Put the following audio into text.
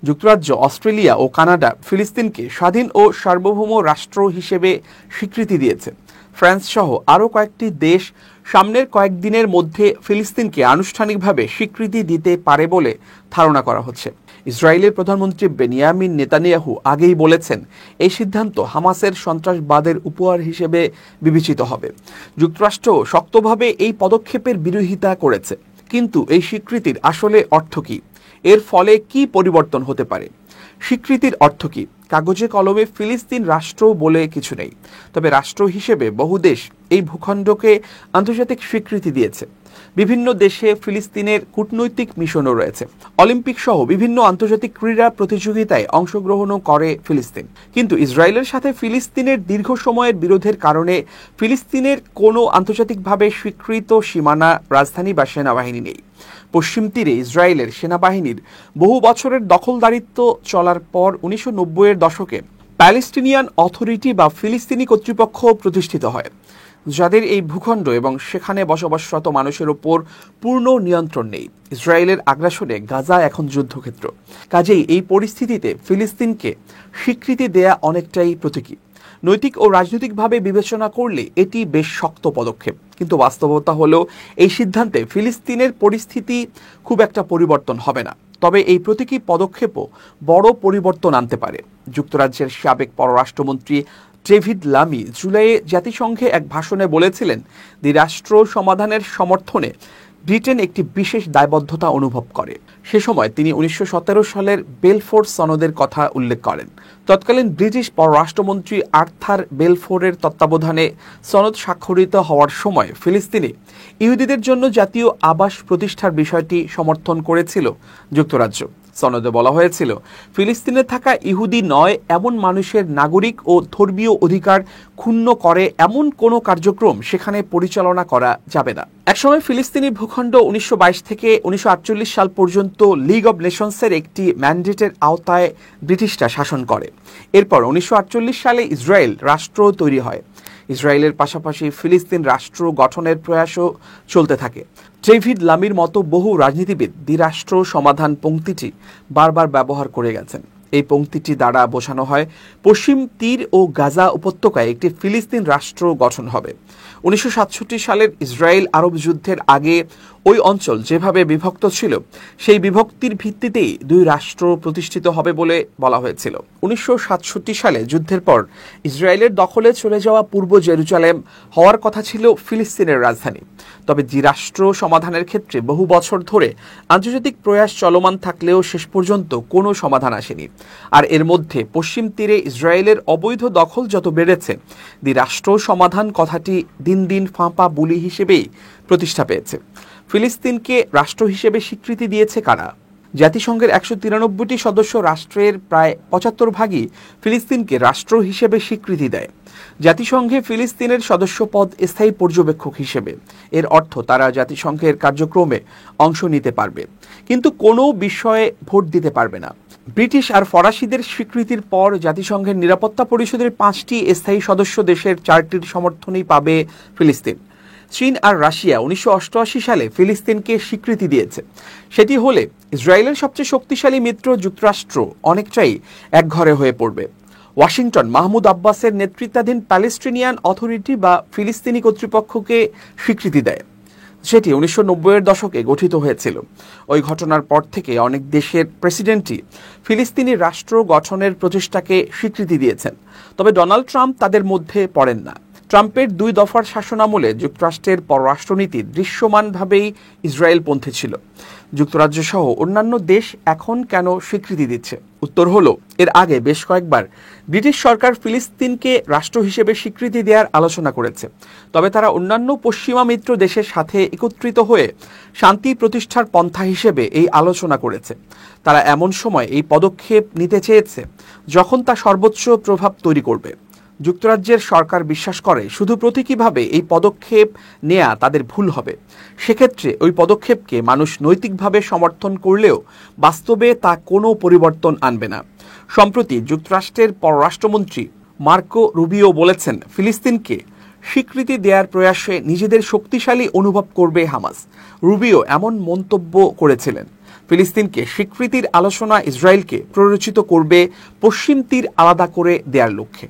যুক্তরাজ্য, অস্ট্রেলিয়া ও কানাডা ফিলিস্তিনকে স্বাধীন ও সার্বভৌম রাষ্ট্র হিসেবে স্বীকৃতি দিয়েছে। ফ্রান্স সহ আরও কয়েকটি দেশ সামনের কয়েকদিনের মধ্যে ফিলিস্তিনকে আনুষ্ঠানিকভাবে স্বীকৃতি দিতে পারে বলে ধারণা করা হচ্ছে। ইসরায়েলের প্রধানমন্ত্রী বেনিয়ামিন নেতানিয়াহু আগেই বলেছেন, এই সিদ্ধান্ত হামাসের সন্ত্রাসবাদের উপহার হিসেবে বিবেচিত হবে। যুক্তরাষ্ট্র শক্তভাবে এই পদক্ষেপের বিরোধিতা করেছে। কিন্তু এই স্বীকৃতির আসলে অর্থ কী? এর ফলে কি পরিবর্তন হতে পারে? স্বীকৃতির অর্থ কী? কাগজে কলমে ফিলিস্তিন রাষ্ট্র বলে কিছু নেই, তবে রাষ্ট্র হিসেবে বহু দেশ এই ভূখণ্ডকে আন্তর্জাতিক স্বীকৃতি দিয়েছে। বিভিন্ন দেশে ফিলিস্তিনের কূটনৈতিক মিশনও রয়েছে। অলিম্পিক সহ বিভিন্ন আন্তর্জাতিক ক্রীড়া প্রতিযোগিতায় অংশগ্রহণও করে ফিলিস্তিন। কিন্তু ইসরায়েলের সাথে ফিলিস্তিনের দীর্ঘ সময়ের বিরোধের কারণে ফিলিস্তিনের কোনো আন্তর্জাতিকভাবে স্বীকৃত সীমানা, রাজধানী বা সেনাবাহিনী নেই। পশ্চিম তীরে ইসরায়েলের সেনাবাহিনীর বহু বছরের দখলদারিত্ব চলার পর 1990-এর দশকে প্যালেস্টিনিয়ান অথরিটি বা ফিলিস্তিনি কর্তৃপক্ষ প্রতিষ্ঠিত হয়, যাদের এই ভূখণ্ড এবং সেখানে বসবাসরত মানুষের ওপর পূর্ণ নিয়ন্ত্রণ নেই। ইসরায়েলের আগ্রাসনে গাজা এখন যুদ্ধক্ষেত্র। কাজেই এই পরিস্থিতিতে ফিলিস্তিনকে স্বীকৃতি দেয়া অনেকটাই প্রতীকী। নৈতিক ও রাজনৈতিকভাবে বিবেচনা করলে এটি বেশ শক্ত পদক্ষেপ, কিন্তু বাস্তবতা হলো এই সিদ্ধান্তে ফিলিস্তিনের পরিস্থিতি খুব একটা পরিবর্তন হবে না। তবে এই প্রতীকী পদক্ষেপও বড় পরিবর্তন আনতে পারে। যুক্তরাজ্যের সাবেক পররাষ্ট্রমন্ত্রী ডেভিড লামি জুলাইয়ে জাতিসংঘে এক ভাষণে বলেছিলেন, দ্বিরাষ্ট্র সমাধানের সমর্থনে ব্রিটেন একটি বিশেষ দায়বদ্ধতা অনুভব করে। সে সময় তিনি 1917 সালের বেলফোর সনদের কথা উল্লেখ করেন। তৎকালীন ব্রিটিশ পররাষ্ট্রমন্ত্রী আর্থার বেলফোরের তত্ত্বাবধানে সনদ স্বাক্ষরিত হওয়ার সময় ফিলিস্তিনে ইহুদিদের জন্য জাতীয় আবাস প্রতিষ্ঠার বিষয়টি সমর্থন করেছিল যুক্তরাজ্য। সনদে বলা হয়েছিল, ফিলিস্তিনে থাকা ইহুদি নয় এমন মানুষের নাগরিক ও ধর্মীয় অধিকার ক্ষুণ্ণ করে এমন কোনো কার্যক্রম সেখানে পরিচালনা করা যাবে না। একসময় ফিলিস্তিনি ভূখণ্ড 1922 থেকে 1948 সাল পর্যন্ত লিগ অব নেশনসের একটি ম্যান্ডেটের আওতায় ব্রিটিশরা শাসন করে। এরপর 1948 সালে ইসরায়েল রাষ্ট্র তৈরি হয়। ইসরায়েলের পাশাপাশি ফিলিস্তিন রাষ্ট্র গঠনের প্রয়াসও চলতে থাকে। ডেভিড লামির মতো বহু রাজনীতিবিদ দ্বিরাষ্ট্র সমাধান পংক্তিটি বারবার ব্যবহার করে গেছেন। এই পংক্তিটি দ্বারা বোঝানো হয়, পশ্চিম তীর ও গাজা উপত্যকায় একটি ফিলিস্তিন রাষ্ট্র গঠন হবে। 1967 সালের ইসরায়েল আরব যুদ্ধের আগে ওই অঞ্চল যেভাবে বিভক্ত ছিল, সেই বিভক্তির ভিত্তিতেই দুই রাষ্ট্র প্রতিষ্ঠিত হবে বলে বলা হয়েছিল। 1967 সালে যুদ্ধের পর ইসরায়েলের দখলে চলে যাওয়া পূর্ব জেরুজালেম হওয়ার কথা ছিল ফিলিস্তিনের রাজধানী। তবে দ্বিরাষ্ট্র সমাধানের ক্ষেত্রে বহু বছর ধরে আন্তর্জাতিক প্রয়াস চলমান থাকলেও শেষ পর্যন্ত কোনো সমাধান আসেনি। আর এর মধ্যে পশ্চিম তীরে ইসরায়েলের অবৈধ দখল যত বেড়েছে, দ্বিরাষ্ট্র সমাধান কথাটি দিন দিন ফাঁপা বুলি হিসেবেই প্রতিষ্ঠা পেয়েছে। ফিলিস্তিনকে রাষ্ট্র হিসেবে স্বীকৃতি দিয়েছে কারা? জাতিসংঘের 193টি সদস্য রাষ্ট্রের প্রায় 75 ভাগই ফিলিস্তিনকে রাষ্ট্র হিসেবে স্বীকৃতি দেয়। জাতিসংঘে ফিলিস্তিনের সদস্যপদ স্থায়ী পর্যবেক্ষক হিসেবে। এর অর্থ তারা জাতিসংঘের কার্যক্রমে অংশ নিতে পারবে, কিন্তু কোনো বিষয়ে ভোট দিতে পারবে না। ব্রিটিশ আর ফরাসিদের স্বীকৃতির পর জাতিসংঘের নিরাপত্তা পরিষদের 5টি স্থায়ী সদস্য দেশের 4টির সমর্থনই পাবে ফিলিস্তিন। চীন আর রাশিয়া 1988 সালে ফিলিস্তিনকে স্বীকৃতি দিয়েছে। সেটি হলে ইসরায়েলের সবচেয়ে শক্তিশালী মিত্র যুক্তরাষ্ট্র অনেকটাই একঘরে হয়ে পড়বে। ওয়াশিংটন মাহমুদ আব্বাসের নেতৃত্বাধীন প্যালেস্টিনিয়ান অথরিটি বা ফিলিস্তিনি কর্তৃপক্ষকে স্বীকৃতি দেয়, সেটি 1990-এর দশকে গঠিত হয়েছিল। ওই ঘটনার পর থেকে অনেক দেশের প্রেসিডেন্টই ফিলিস্তিনি রাষ্ট্র গঠনের প্রচেষ্টাকে স্বীকৃতি দিয়েছেন, তবে ডোনাল্ড ট্রাম্প তাদের মধ্যে পড়েন না। ট্রাম্পের 2 দফার শাসনামলে যুক্তরাষ্ট্রের পররাষ্ট্রনীতি দৃশ্যমানভাবেই ইসরায়েলপন্থী ছিল। যুক্তরাজ্য সহ অন্যান্য দেশ এখন কেন স্বীকৃতি দিচ্ছে? উত্তর হলো, এর আগে বেশ কয়েকবার ব্রিটিশ সরকার ফিলিস্তিনকে রাষ্ট্র হিসেবে স্বীকৃতি দেওয়ার আলোচনা করেছে, তবে তারা অন্যান্য পশ্চিমা মিত্র দেশের সাথে একত্রিত হয়ে শান্তি প্রতিষ্ঠার পন্থা হিসেবে এই আলোচনা করেছে। তারা এমন সময় এই পদক্ষেপ নিতে চেয়েছে যখন তা সর্বোচ্চ প্রভাব তৈরি করবে। যুক্তরাজ্যের সরকার বিশ্বাস করে শুধু প্রতীকীভাবে এই পদক্ষেপ নেওয়া তাদের ভুল হবে। সেক্ষেত্রে ওই পদক্ষেপকে মানুষ নৈতিকভাবে সমর্থন করলেও বাস্তবে তা কোনো পরিবর্তন আনবে না। সম্প্রতি যুক্তরাষ্ট্রের পররাষ্ট্রমন্ত্রী মার্কো রুবিও বলেছেন, ফিলিস্তিনকে স্বীকৃতি দেওয়ার প্রয়াসে নিজেদের শক্তিশালী অনুভব করবে হামাস। রুবিও এমন মন্তব্য করেছিলেন। ফিলিস্তিনকে স্বীকৃতির আলোচনা ইসরায়েলকে প্ররোচিত করবে পশ্চিম তীর আলাদা করে দেওয়ার লক্ষ্যে।